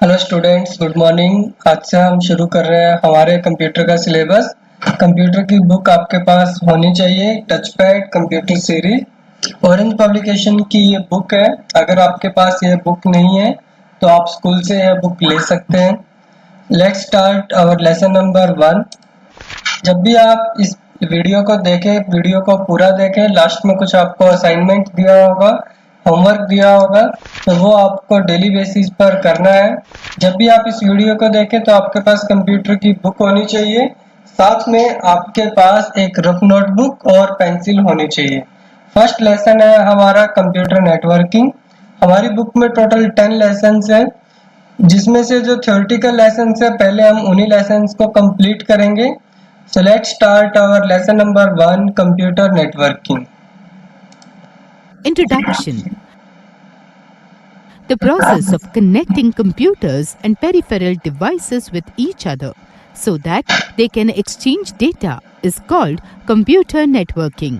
Hello students, good morning. आज से हम शुरू कर रहे हैं हमारे कंप्यूटर का सिलेबस। कंप्यूटर की बुक आपके पास होनी चाहिए, touch pad computer series orange publication की ये बुक है। अगर आपके पास ये बुक नहीं है तो आप स्कूल से यह बुक ले सकते हैं। Let's start our lesson number 1। जब भी आप इस वीडियो को देखें, वीडियो को पूरा देखें, लास्ट में कुछ आपको असाइनमेंट दिया होगा, होमवर्क दिया होगा, तो वो आपको डेली बेसिस पर करना है। जब भी आप इस वीडियो को देखें तो आपके पास कंप्यूटर की बुक होनी चाहिए, साथ में आपके पास एक रफ नोटबुक और पेंसिल होनी चाहिए। फर्स्ट लेसन है हमारा कंप्यूटर नेटवर्किंग। हमारी बुक में टोटल 10 लेसन है, जिसमें से जो थ्योरेटिकल लेसन है पहले हम उन्हीं लेसन को कंप्लीट करेंगे। So let's start our lesson number 1, computer networking. Introduction. The process of connecting computers and peripheral devices with each other so that they can exchange data is called computer networking.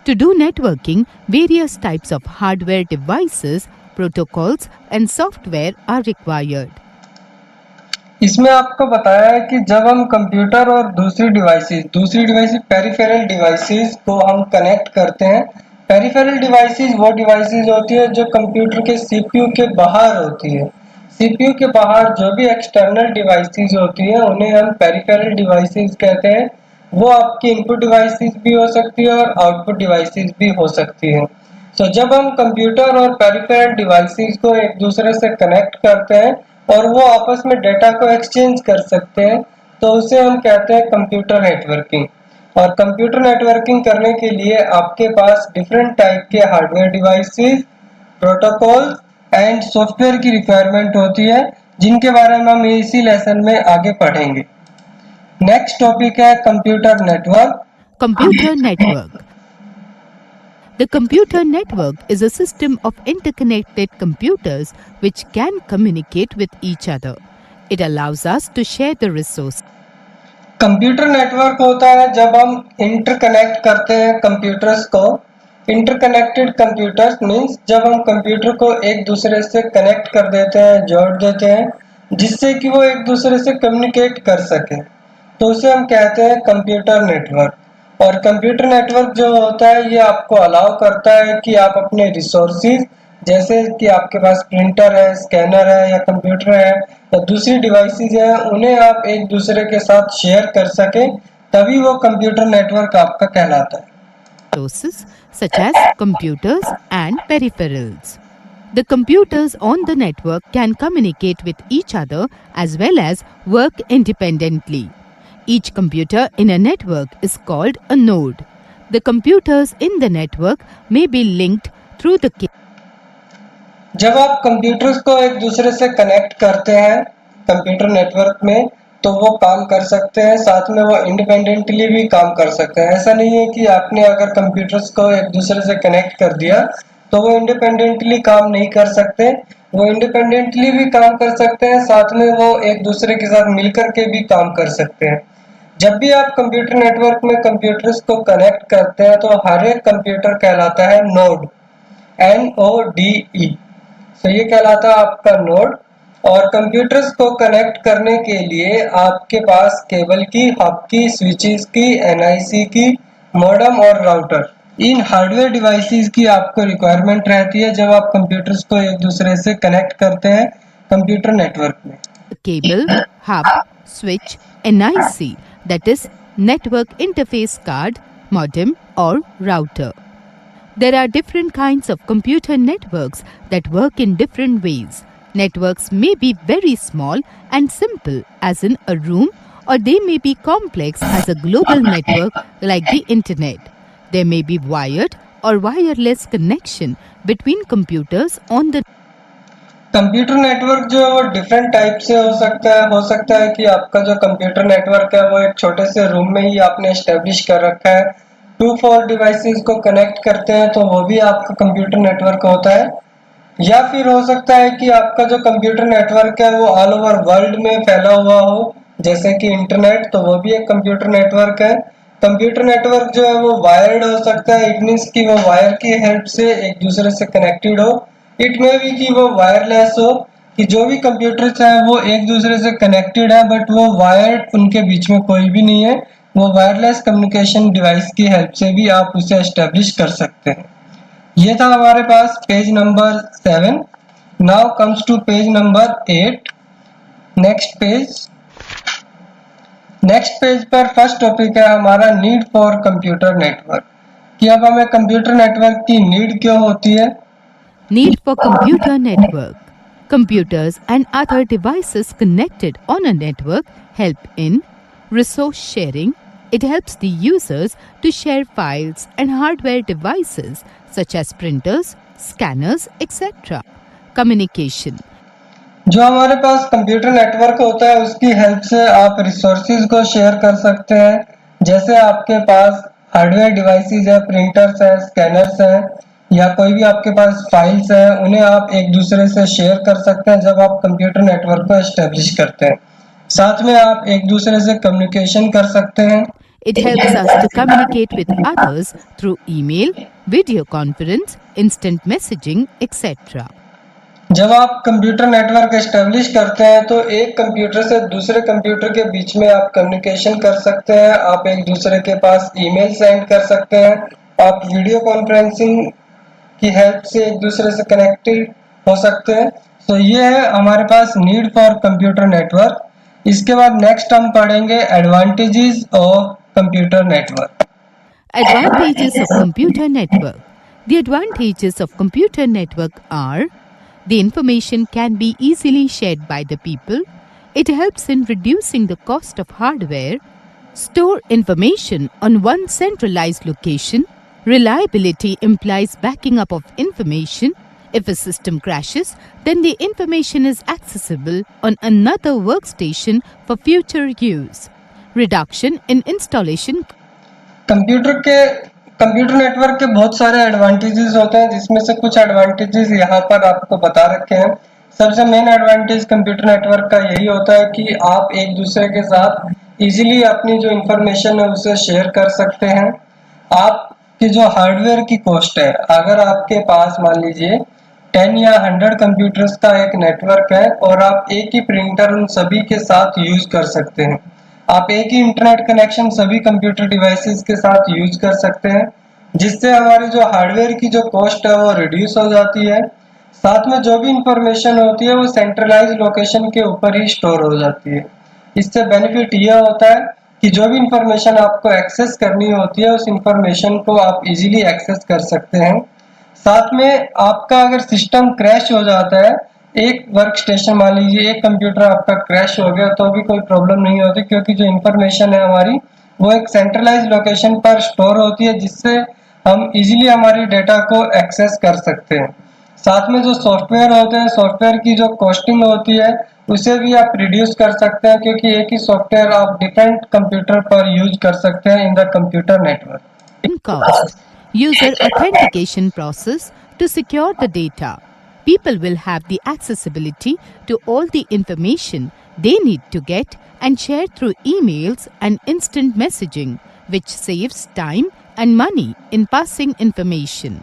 To do networking, various types of hardware devices, protocols and software are required. इसमें आपको बताया है कि जब हम computer और दूसरी devices peripheral devices को हम कनेक्ट करते हैं। पेरिफेरल डिवाइसेस वो डिवाइसेस होती है जो कंप्यूटर के सीपीयू के बाहर होती है। सीपीयू के बाहर जो भी एक्सटर्नल डिवाइसेस होती है उन्हें हम पेरिफेरल डिवाइसेस कहते हैं। वो आपकी इनपुट डिवाइसेस भी हो सकती है और आउटपुट डिवाइसेस भी हो सकती है। जब हम कंप्यूटर और पेरिफेरल डिवाइसेस को एक दूसरे से कनेक्ट करते हैं और वो आपस में डेटा को एक्सचेंज कर सकते हैं तो उसे हम कहते हैं कंप्यूटर नेटवर्किंग। और कंप्यूटर नेटवर्किंग करने के लिए आपके पास डिफरेंट टाइप के hardware devices, protocol and software की रिक्वायरमेंट होती है, जिनके बारे में हम इसी लेसन में आगे पढ़ेंगे। नेक्स्ट टॉपिक है computer network. Computer network. The computer network is a system of interconnected computers which can communicate with each other. It allows us to share the resources. Computer network होता है जब हम interconnect करते हैं computers को। Interconnected computers means जब हम computer को एक दूसरे से कनेक्ट कर देते हैं, जोड़ देते हैं, जिससे कि वो एक दूसरे से कम्युनिकेट कर सके, तो उसे हम कहते हैं कंप्यूटर नेटवर्क। और कंप्यूटर नेटवर्क जो होता है ये आपको अलाउ करता है कि आप अपने रिसोर्सेज, जैसे कि आपके पास प्रिंटर है, स्कैनर है या कंप्यूटर है या दूसरी डिवाइसेज है, उन्हें आप एक दूसरे के साथ शेयर कर सकें, तभी वो कंप्यूटर नेटवर्क आपका कहलाता है। Resources such as computers and peripherals. The computers on the network can communicate with each other as well as work independently. Each computer in a network is called a node. The computers in the network may be linked through the जब आप computers को एक दूसरे से connect करते हैं computer network में तो वो काम कर सकते हैं, साथ में वो इंडिपेंडेंटली भी काम कर सकते हैं। ऐसा नहीं है कि आपने अगर कंप्यूटर्स को एक दूसरे से कनेक्ट कर दिया तो वो इंडिपेंडेंटली काम नहीं कर सकते। वो इंडिपेंडेंटली भी काम कर सकते हैं, साथ में वो एक दूसरे के साथ मिलकर के भी काम कर सकते हैं। जब भी आप कंप्यूटर नेटवर्क में कंप्यूटर्स को कनेक्ट करते हैं तो हर एक कंप्यूटर कहलाता है नोड, NODE। तो ये कहलाता है आपका नोड। और कंप्यूटर्स को कनेक्ट करने के लिए आपके पास केबल की, हब की, स्विचेस की, NIC की, मॉडेम और राउटर, इन हार्डवेयर डिवाइसेस की आपको रिक्वायरमेंट रहती है जब आप कंप्यूटर्स को एक दूसरे से कनेक्ट करते हैं कंप्यूटर नेटवर्क में। cable, hub, switch, NIC, that is network interface card, modem or router. There are different kinds of computer networks that work in different ways. Networks may be very small and simple as in a room, or they may be complex as a global network like the internet. There may be wired or wireless connection between computers on the computer network जो है वो different type से हो सकता है कि आपका जो कंप्यूटर नेटवर्क है वो एक छोटे से रूम में ही आपने एस्टेब्लिश कर रखा है, 2-4 डिवाइसेस को कनेक्ट करते हैं तो वो भी आपका कंप्यूटर नेटवर्क होता है। या फिर हो सकता है कि आपका जो कंप्यूटर नेटवर्क है वो ऑल ओवर वर्ल्ड में फैला हुआ हो, जैसे कि इंटरनेट, तो वो भी एक कंप्यूटर नेटवर्क है। कंप्यूटर नेटवर्क जो है वो वायर्ड हो सकता है, इट मींस कि वो वायर की हेल्प से एक दूसरे से कनेक्टेड हो। इट मे बी कि वो वायरलेस हो, कि जो भी कंप्यूटर्स हैं वो एक दूसरे से कनेक्टेड है, बट वो वायर्ड उनके बीच में कोई भी नहीं है। वो वायरलेस कम्युनिकेशन डिवाइस की हेल्प से भी आप उसे एस्टेब्लिश कर सकते हैं। ये था हमारे पास page number 7। Now comes to page number 8। Next page पर फर्स्ट टॉपिक है हमारा नीड फॉर कंप्यूटर नेटवर्क, कि अब हमें कंप्यूटर नेटवर्क की नीड क्यों होती है। Need for computer network. Computers and other devices connected on a network help in resource sharing. It helps the users to share files and hardware devices such as printers, scanners, etc. Communication. जो हमारे पास computer network होता है उसकी help से आप resources को share कर सकते हैं। जैसे आपके पास हार्डवेयर डिवाइसेस है, प्रिंटर्स है, स्कैनर्स है, या कोई भी आपके पास फाइल्स है, उन्हें आप एक दूसरे से शेयर कर सकते हैं जब आप कंप्यूटर नेटवर्क को एस्टेब्लिश करते हैं। साथ में आप एक दूसरे से कम्युनिकेशन कर सकते हैं। It helps us to communicate with others through email, video conference, instant messaging, etc. जब आप कंप्यूटर नेटवर्क एस्टेब्लिश करते हैं तो एक कंप्यूटर से दूसरे कंप्यूटर के बीच में आप कम्युनिकेशन कर सकते हैं। आप एक दूसरे के पास ईमेल सेंड कर सकते हैं। आप वीडियो कॉन्फ्रेंसिंग की हेल्प से एक दूसरे से कनेक्टेड हो सकते हैं। तो ये है हमारे पास नीड फॉर कंप्यूटर नेटवर्क। इसके बाद नेक्स्ट हम पढ़ेंगे advantages of computer network. Advantages of computer network. The advantages of computer network are the information can be easily shared by the people. It helps in reducing the cost of hardware. Store information on one centralized location. Reliability implies backing up of information. If a system crashes, then the information is accessible on another workstation for future use. Reduction in installation. Computer network के बहुत सारे advantages होते हैं, जिसमें से कुछ advantages यहाँ पर आपको बता रखे हैं। सबसे मेन एडवांटेज कंप्यूटर नेटवर्क का यही होता है कि आप एक दूसरे के साथ इजीली अपनी जो इंफॉर्मेशन है उसे शेयर कर सकते हैं। आपकी जो हार्डवेयर की कॉस्ट है, अगर आपके पास मान लीजिए 10 या 100 कंप्यूटर्स का एक नेटवर्क है और आप एक ही प्रिंटर उन सभी के साथ यूज कर सकते हैं। आप एक ही इंटरनेट कनेक्शन सभी कंप्यूटर डिवाइसेस के साथ यूज कर सकते हैं, जिससे हमारी जो हार्डवेयर की जो कॉस्ट है वो रिड्यूस हो जाती है। साथ में जो भी इंफॉर्मेशन होती है वो सेंट्रलाइज लोकेशन के ऊपर ही स्टोर हो जाती है। इससे बेनिफिट यह होता है कि जो भी इंफॉर्मेशन आपको एक्सेस करनी होती है उस इंफॉर्मेशन को आप इजीली एक्सेस कर सकते हैं। साथ में आपका अगर सिस्टम क्रैश हो जाता है, एक वर्क स्टेशन मान लीजिए एक कंप्यूटर आपका क्रैश हो गया, तो भी कोई प्रॉब्लम नहीं होती, क्योंकि जो इंफॉर्मेशन है हमारी वो एक सेंट्रलाइज लोकेशन पर स्टोर होती है, जिससे हम इजीली हमारी डेटा को एक्सेस कर सकते हैं। साथ में जो सॉफ्टवेयर होते हैं, सॉफ्टवेयर की जो कॉस्टिंग होती है उसे भी आप रिड्यूस कर सकते हैं, क्योंकि एक ही सॉफ्टवेयर आप डिफरेंट कंप्यूटर पर यूज कर सकते हैं in the computer network. In cost. User authentication process to secure the data. People will have the accessibility to all the information they need to get and share through emails and instant messaging, which saves time and money in passing information.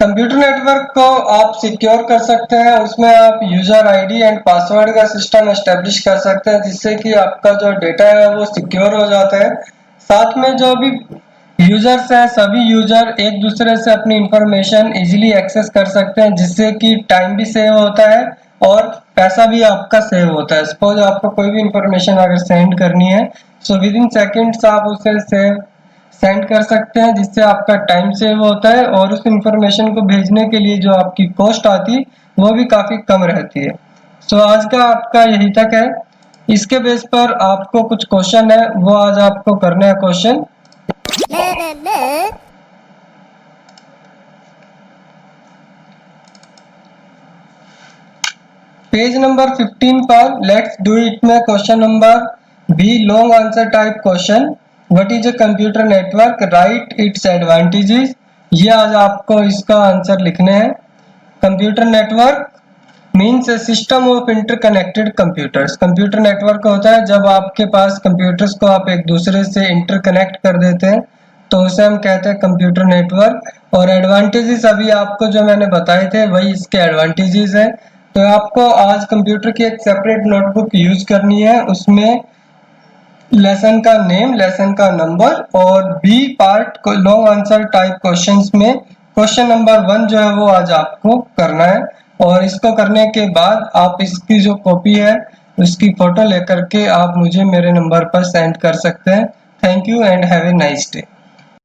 Computer network को आप secure कर सकते हैं। उसमें आप user ID and password का system establish कर सकते हैं, जिससे कि आपका जो डेटा है वो सिक्योर हो जाता है। साथ में जो भी यूजर्स हैं, सभी यूजर एक दूसरे से अपनी इंफॉर्मेशन इजीली एक्सेस कर सकते हैं, जिससे कि टाइम भी सेव होता है और पैसा भी आपका सेव होता है। सपोज आपको कोई भी इंफॉर्मेशन अगर सेंड करनी है, सो विद इन सेकेंड्स आप उसे सेंड कर सकते हैं, जिससे आपका टाइम सेव होता है और उस इंफॉर्मेशन को भेजने के लिए जो आपकी कॉस्ट आती है वो भी काफ़ी कम रहती है। सो आज का आपका यही तक है। इसके बेस पर आपको कुछ क्वेश्चन है वो आज आपको करना है। क्वेश्चन पेज नंबर 15 पर लेट्स डू इट में question number B long answer type question, what is a computer network, write its advantages. ये आज आपको इसका आंसर लिखने हैं। Computer network means a system of interconnected computers. Computer network होता है जब आपके पास कंप्यूटर्स को आप एक दूसरे से इंटरकनेक्ट कर देते हैं, तो उसे हम कहते हैं कंप्यूटर नेटवर्क। और एडवांटेजेस अभी आपको जो मैंने बताए थे वही इसके एडवांटेजेस हैं। तो आपको आज कंप्यूटर की एक सेपरेट नोटबुक यूज करनी है, उसमें लेसन का नेम, लेसन का नंबर और बी पार्ट को लॉन्ग आंसर टाइप क्वेश्चंस में क्वेश्चन नंबर 1 जो है वो आज आपको करना है। और इसको करने के बाद आप इसकी जो कॉपी है उसकी फोटो लेकर के आप मुझे मेरे नंबर पर सेंड कर सकते हैं। Thank you and have a nice day.